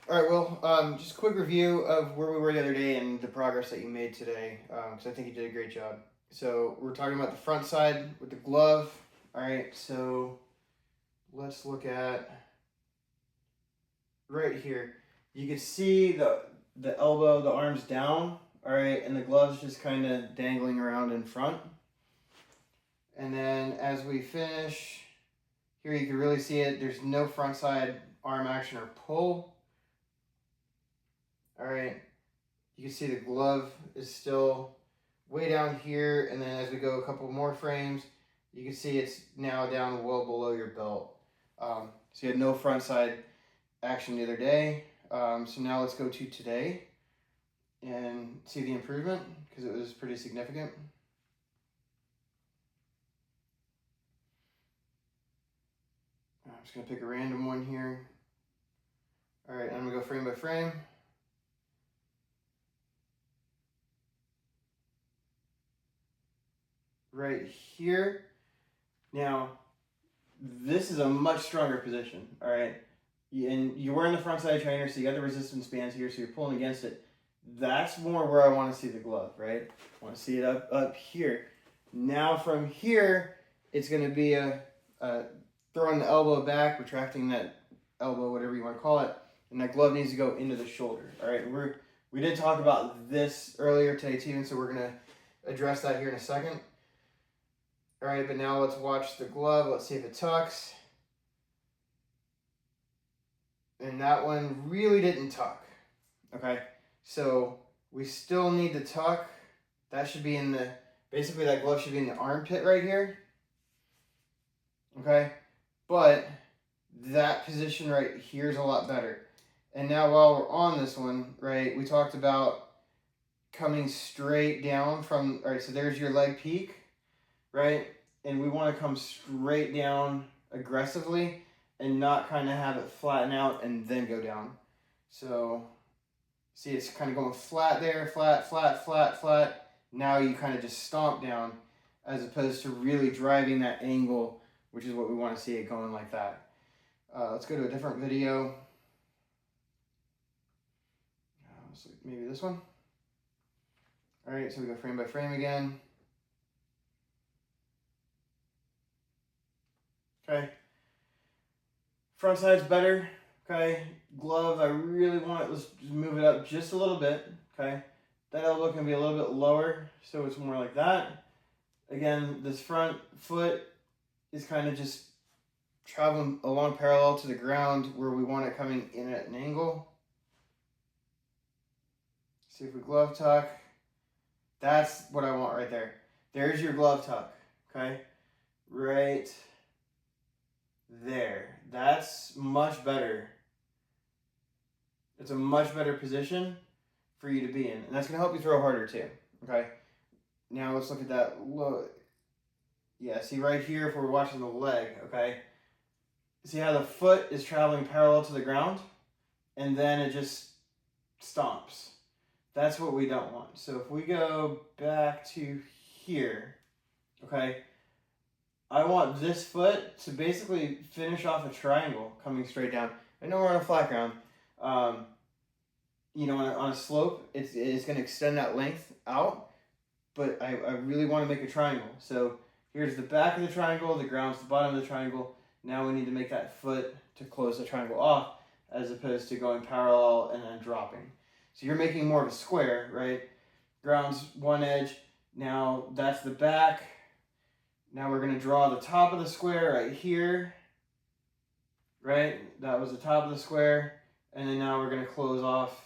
All right, well, just a quick review of where we were the other day and the progress that you made today, because I think you did a great job. So we're talking about the front side with the glove. All right, so let's look at right here. You can see the elbow, the arm's down, all right, and the glove's just kind of dangling around in front. And then as we finish, here you can really see it. There's no front side arm action or pull. All right, you can see the glove is still way down here, and then as we go a couple more frames, you can see it's now down well below your belt. So you had no front side action the other day. So now let's go to today and see the improvement, because it was pretty significant. I'm just going to pick a random one here. All right, I'm going to go frame by frame. Right here. Now, this is a much stronger position, all right? And you're wearing the front side trainer, so you got the resistance bands here, so you're pulling against it. That's more where I want to see the glove, right? I want to see it up here. Now from here, it's going to be a throwing the elbow back, retracting that elbow, whatever you want to call it, and that glove needs to go into the shoulder, all right? We did talk about this earlier today too, and so we're going to address that here in a second. All right, but now let's watch the glove. Let's see if it tucks. And that one really didn't tuck. Okay, so we still need to tuck. That should be in the, basically that glove should be in the armpit right here. Okay, but that position right here is a lot better. And now while we're on this one, right, we talked about coming straight down from, all right, so there's your leg peak, right? And we want to come straight down aggressively and not kind of have it flatten out and then go down. So see, it's kind of going flat there, flat, flat, flat, flat. Now you kind of just stomp down as opposed to really driving that angle, which is what we want to see it going like that. Let's go to a different video. Maybe this one. All right, so we go frame by frame again. Okay. Front side's better. Okay. Glove, I really want it. Let's just move it up just a little bit. Okay. That elbow can be a little bit lower, so it's more like that. Again, this front foot is kind of just traveling along parallel to the ground where we want it coming in at an angle. See if we glove tuck. That's what I want right there. There's your glove tuck. Okay. Right there. That's much better. It's a much better position for you to be in. And that's going to help you throw harder too. Okay. Now let's look at that low. Yeah, see right here if we're watching the leg, okay? See how the foot is traveling parallel to the ground? And then it just stomps. That's what we don't want. So if we go back to here, okay? I want this foot to basically finish off a triangle coming straight down. I know we're on a flat ground. You know, on a slope, it's going to extend that length out, but I really want to make a triangle. So here's the back of the triangle, the ground's the bottom of the triangle. Now we need to make that foot to close the triangle off as opposed to going parallel and then dropping. So you're making more of a square, right? Ground's one edge. Now that's the back. Now we're going to draw the top of the square right here, right? That was the top of the square. And then now we're going to close off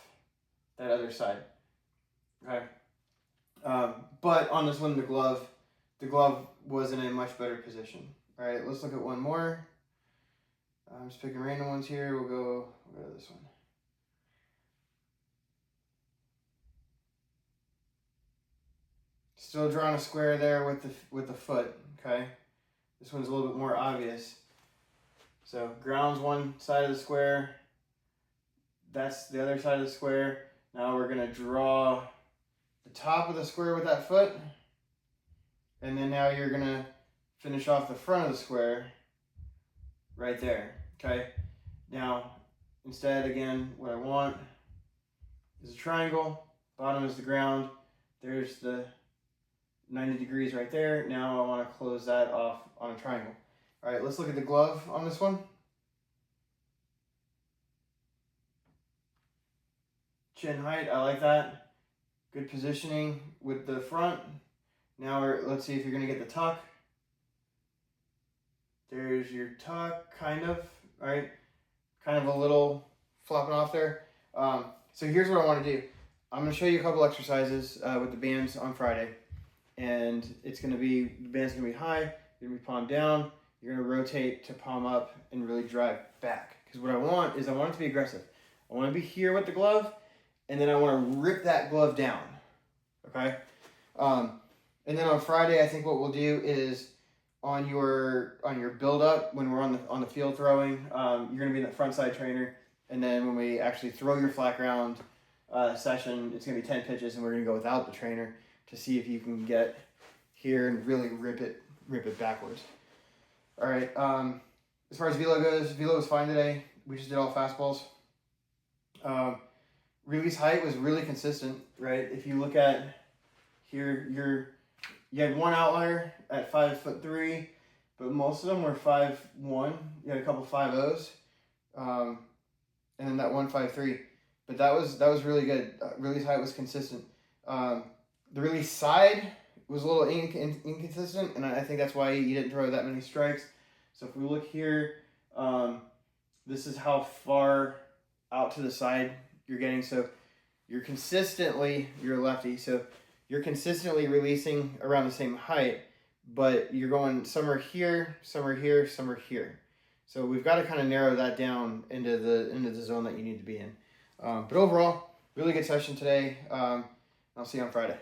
that other side, okay? But on this one, the glove was in a much better position. All right, let's look at one more. I'm just picking random ones here. We'll go to this one. Still drawing a square there with the foot, okay? This one's a little bit more obvious. So ground's one side of the square. That's the other side of the square. Now we're going to draw the top of the square with that foot. And then now you're going to finish off the front of the square right there, okay? Now, Instead, again, what I want is a triangle. Bottom is the ground. There's the 90 degrees right there. Now I want to close that off on a triangle. All right, let's look at the glove on this one. Chin height, I like that. Good positioning with the front. Now let's see if you're gonna get the tuck. There's your tuck, kind of, right? Kind of a little flopping off there. So here's what I want to do. I'm gonna show you a couple exercises with the bands on Friday. And it's gonna be, the band's gonna be high, you're gonna be palm down, you're gonna rotate to palm up and really drive back. Because what I want is I want it to be aggressive. I want to be here with the glove, and then I want to rip that glove down, okay? And then on Friday, I think what we'll do is on your build up when we're on the field throwing, you're gonna be in the front side trainer, and then when we actually throw your flat ground session, it's gonna be 10 pitches, and we're gonna go without the trainer to see if you can get here and really rip it backwards. All right. As far as velo goes, velo was fine today. We just did all fastballs. Release height was really consistent, right? If you look at here, you had one outlier at 5'3", but most of them were 5'1". You had a couple 5'0s, and then that one 5'3". But that was really good. Release height was consistent. The release side was a little inconsistent, and I think that's why you didn't throw that many strikes. So if we look here, this is how far out to the side you're getting. So you're a lefty, so you're consistently releasing around the same height, but you're going some are here, some are here, some are here. So we've got to kind of narrow that down into the zone that you need to be in. But overall, really good session today. I'll see you on Friday.